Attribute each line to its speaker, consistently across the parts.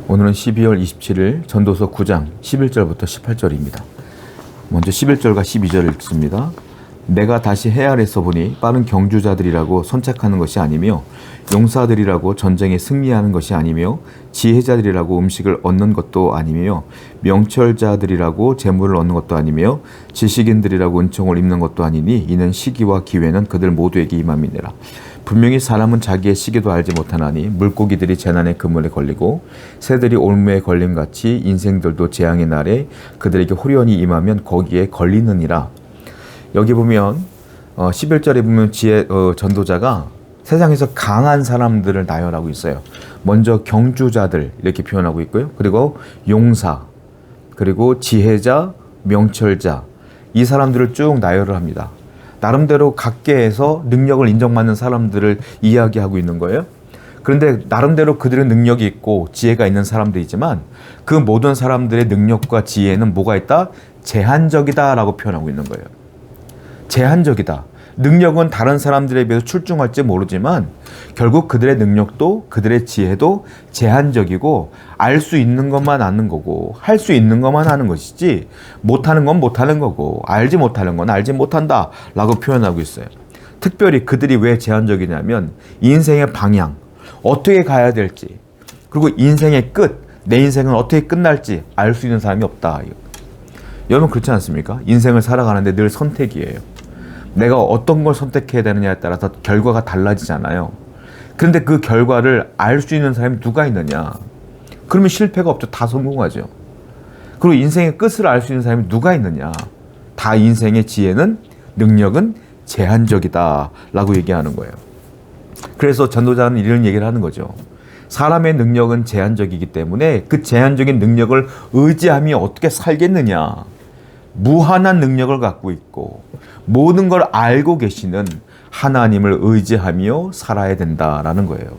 Speaker 1: 오늘은 12월 27일 전도서 9장 11절부터 18절입니다. 먼저 11절과 12절을 읽습니다. 내가 다시 해아래서 보니 빠른 경주자들이라고 선책하는 것이 아니며 용사들이라고 전쟁에 승리하는 것이 아니며 지혜자들이라고 음식을 얻는 것도 아니며 명철자들이라고 재물을 얻는 것도 아니며 지식인들이라고 은총을 입는 것도 아니니 이는 시기와 기회는 그들 모두에게 임함이니라. 분명히 사람은 자기의 시기도 알지 못하나니 물고기들이 재난의 그물에 걸리고 새들이 올무에 걸림같이 인생들도 재앙의 날에 그들에게 호련히 임하면 거기에 걸리느니라. 여기 보면 11절에 보면 전도자가 세상에서 강한 사람들을 나열하고 있어요. 먼저 경주자들 이렇게 표현하고 있고요. 그리고 용사, 그리고 지혜자, 명철자, 이 사람들을 쭉 나열을 합니다. 나름대로 각계에서 능력을 인정받는 사람들을 이야기하고 있는 거예요. 그런데 나름대로 그들의 능력이 있고 지혜가 있는 사람들이지만 그 모든 사람들의 능력과 지혜는 뭐가 있다? 제한적이다라고 표현하고 있는 거예요. 제한적이다. 능력은 다른 사람들에 비해서 출중할지 모르지만 결국 그들의 능력도 그들의 지혜도 제한적이고 알 수 있는 것만 아는 거고 할 수 있는 것만 하는 것이지 못하는 건 못하는 거고 알지 못하는 건 알지 못한다 라고 표현하고 있어요. 특별히 그들이 왜 제한적이냐면 인생의 방향, 어떻게 가야 될지, 그리고 인생의 끝, 내 인생은 어떻게 끝날지 알 수 있는 사람이 없다. 여러분 그렇지 않습니까? 인생을 살아가는데 늘 선택이에요. 내가 어떤 걸 선택해야 되느냐에 따라서 결과가 달라지잖아요. 그런데 그 결과를 알 수 있는 사람이 누가 있느냐? 그러면 실패가 없죠. 다 성공하죠. 그리고 인생의 끝을 알 수 있는 사람이 누가 있느냐? 다 인생의 지혜는, 능력은 제한적이다 라고 얘기하는 거예요. 그래서 전도자는 이런 얘기를 하는 거죠. 사람의 능력은 제한적이기 때문에 그 제한적인 능력을 의지하며 어떻게 살겠느냐? 무한한 능력을 갖고 있고 모든 걸 알고 계시는 하나님을 의지하며 살아야 된다라는 거예요.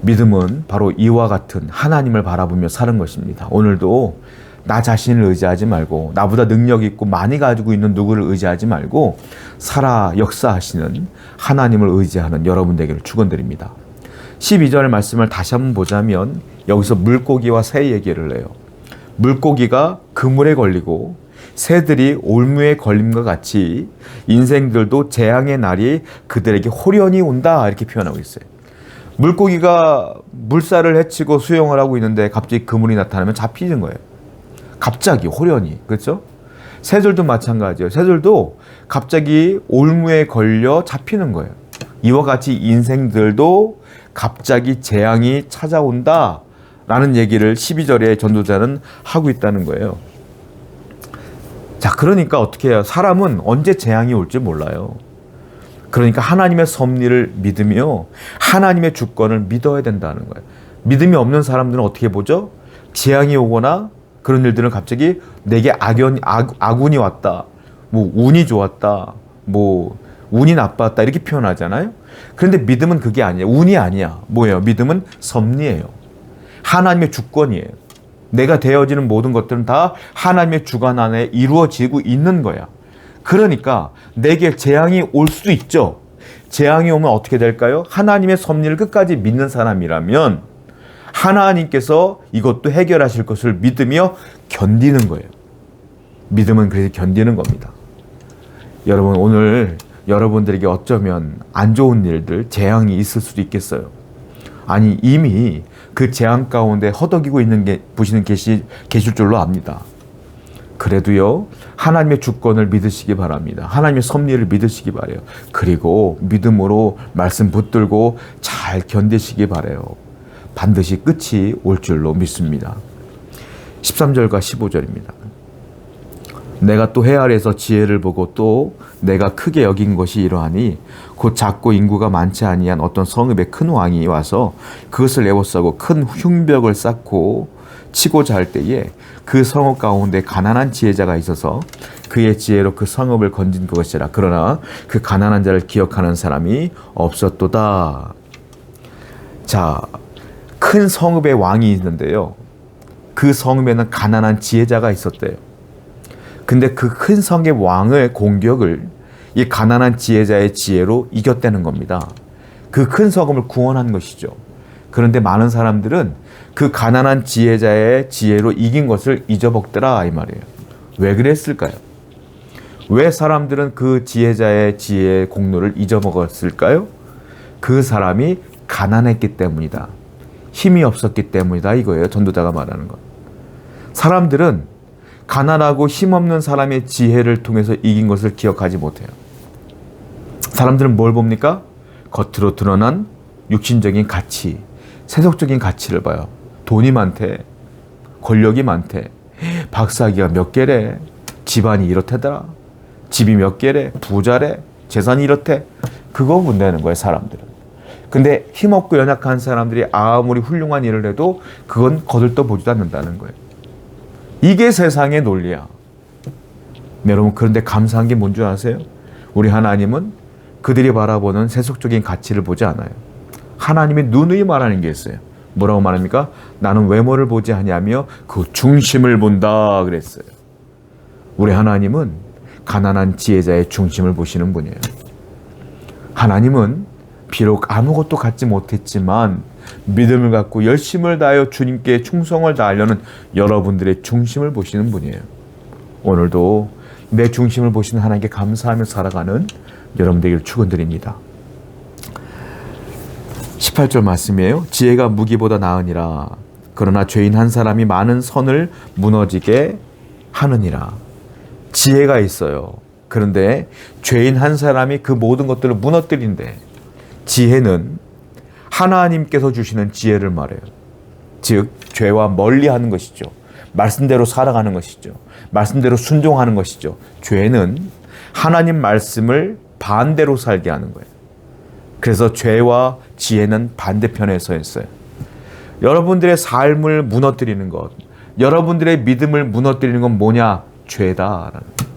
Speaker 1: 믿음은 바로 이와 같은 하나님을 바라보며 사는 것입니다. 오늘도 나 자신을 의지하지 말고 나보다 능력 있고 많이 가지고 있는 누구를 의지하지 말고 살아 역사하시는 하나님을 의지하는 여러분 되기를 축원드립니다. 12절 말씀을 다시 한번 보자면 여기서 물고기와 새 얘기를 해요. 물고기가 그물에 걸리고 새들이 올무에 걸림과 같이 인생들도 재앙의 날이 그들에게 호련히 온다 이렇게 표현하고 있어요. 물고기가 물살을 헤치고 수영을 하고 있는데 갑자기 그물이 나타나면 잡히는 거예요. 갑자기 호련히. 그렇죠? 새들도 마찬가지예요. 새들도 갑자기 올무에 걸려 잡히는 거예요. 이와 같이 인생들도 갑자기 재앙이 찾아온다 라는 얘기를 12절에 전도자는 하고 있다는 거예요. 자, 그러니까 어떻게 해요? 사람은 언제 재앙이 올지 몰라요. 그러니까 하나님의 섭리를 믿으며 하나님의 주권을 믿어야 된다는 거예요. 믿음이 없는 사람들은 어떻게 보죠? 재앙이 오거나 그런 일들은 갑자기 내게 악운이 왔다. 뭐 운이 좋았다. 뭐 운이 나빴다. 이렇게 표현하잖아요. 그런데 믿음은 그게 아니에요. 운이 아니야. 뭐예요? 믿음은 섭리예요. 하나님의 주권이에요. 내가 되어지는 모든 것들은 다 하나님의 주관 안에 이루어지고 있는 거야. 그러니까 내게 재앙이 올 수도 있죠. 재앙이 오면 어떻게 될까요? 하나님의 섭리를 끝까지 믿는 사람이라면 하나님께서 이것도 해결하실 것을 믿으며 견디는 거예요. 믿음은 그래서 견디는 겁니다. 여러분 오늘 여러분들에게 어쩌면 안 좋은 일들, 재앙이 있을 수도 있겠어요. 아니 이미 그 재앙 가운데 허덕이고 있는 게 보시는 계실 줄로 압니다. 그래도요 하나님의 주권을 믿으시기 바랍니다. 하나님의 섭리를 믿으시기 바라요. 그리고 믿음으로 말씀 붙들고 잘 견디시기 바라요. 반드시 끝이 올 줄로 믿습니다. 13절과 15절입니다. 내가 또 해 아래에서 지혜를 보고 또 내가 크게 여긴 것이 이러하니 곧 작고 인구가 많지 아니한 어떤 성읍의 큰 왕이 와서 그것을 에워싸고 큰 흉벽을 쌓고 치고 잘 때에 그 성읍 가운데 가난한 지혜자가 있어서 그의 지혜로 그 성읍을 건진 것이라. 그러나 그 가난한 자를 기억하는 사람이 없었도다. 자, 큰 성읍의 왕이 있는데요. 그 성읍에는 가난한 지혜자가 있었대요. 근데 그 큰 성의 왕의 공격을 이 가난한 지혜자의 지혜로 이겼다는 겁니다. 그 큰 성읍을 구원한 것이죠. 그런데 많은 사람들은 그 가난한 지혜자의 지혜로 이긴 것을 잊어먹더라 이 말이에요. 왜 그랬을까요? 왜 사람들은 그 지혜자의 지혜의 공로를 잊어먹었을까요? 그 사람이 가난했기 때문이다. 힘이 없었기 때문이다 이거예요. 전도자가 말하는 것. 사람들은 가난하고 힘없는 사람의 지혜를 통해서 이긴 것을 기억하지 못해요. 사람들은 뭘 봅니까? 겉으로 드러난 육신적인 가치, 세속적인 가치를 봐요. 돈이 많대, 권력이 많대, 박사학위가 몇 개래, 집안이 이렇대더라, 집이 몇 개래, 부자래, 재산이 이렇대. 그거 본다는 거예요, 사람들은. 근데 힘없고 연약한 사람들이 아무리 훌륭한 일을 해도 그건 거들떠보지도 않는다는 거예요. 이게 세상의 논리야. 여러분, 그런데 감사한 게 뭔지 아세요? 우리 하나님은 그들이 바라보는 세속적인 가치를 보지 않아요. 하나님이 누누이 말하는 게 있어요. 뭐라고 말합니까? 나는 외모를 보지 아니하며 그 중심을 본다 그랬어요. 우리 하나님은 가난한 지혜자의 중심을 보시는 분이에요. 하나님은 비록 아무것도 갖지 못했지만 믿음을 갖고 열심을 다하여 주님께 충성을 다하려는 여러분들의 중심을 보시는 분이에요. 오늘도 내 중심을 보시는 하나님께 감사하며 살아가는 여러분 되기를 축원드립니다. 18절 말씀이에요. 지혜가 무기보다 나으니라. 그러나 죄인 한 사람이 많은 선을 무너지게 하느니라. 지혜가 있어요. 그런데 죄인 한 사람이 그 모든 것들을 무너뜨린대. 지혜는 하나님께서 주시는 지혜를 말해요. 즉 죄와 멀리하는 것이죠. 말씀대로 살아가는 것이죠. 말씀대로 순종하는 것이죠. 죄는 하나님 말씀을 반대로 살게 하는 거예요. 그래서 죄와 지혜는 반대편에 서 있어요. 여러분들의 삶을 무너뜨리는 것, 여러분들의 믿음을 무너뜨리는 건 뭐냐? 죄다라는 거예요.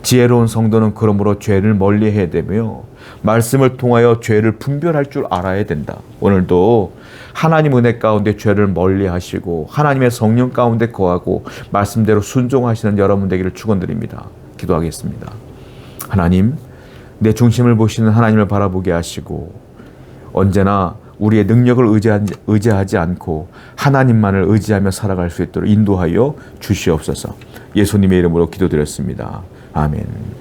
Speaker 1: 지혜로운 성도는 그러므로 죄를 멀리해야 되며 말씀을 통하여 죄를 분별할 줄 알아야 된다. 오늘도 하나님 은혜 가운데 죄를 멀리하시고 하나님의 성령 가운데 거하고 말씀대로 순종하시는 여러분 되기를 축원드립니다. 기도하겠습니다. 하나님, 내 중심을 보시는 하나님을 바라보게 하시고 언제나 우리의 능력을 의지하지 않고 하나님만을 의지하며 살아갈 수 있도록 인도하여 주시옵소서. 예수님의 이름으로 기도드렸습니다. 아멘.